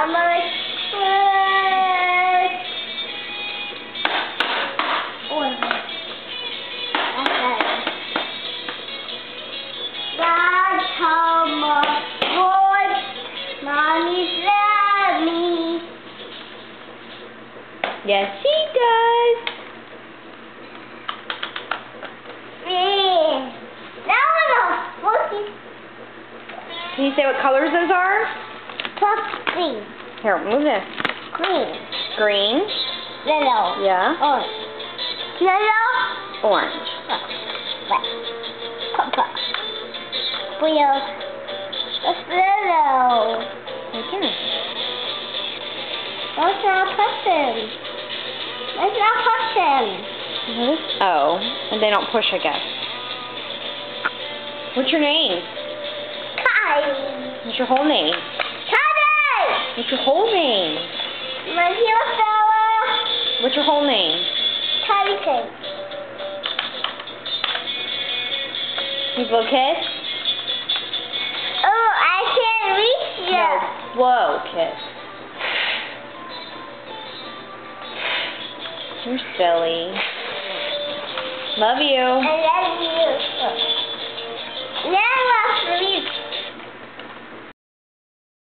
I'm like, Yes, she does. Can you say what colors those are? Green. Here, move this. Green. Green. Yellow. Yeah. Orange. Yellow. Orange. Purple. Blue. It's yellow. Right there. Those are pumpkins. Those are pumpkins. What is? Oh, and they don't push, I guess. What's your name? Kylie. What's your whole name? Kylie. What's your whole name? My little fella. What's your whole name? Kylie King. You blow kiss? Oh, I can't reach you. No, blow kiss. You're silly. Love you. I love you. Now I love you.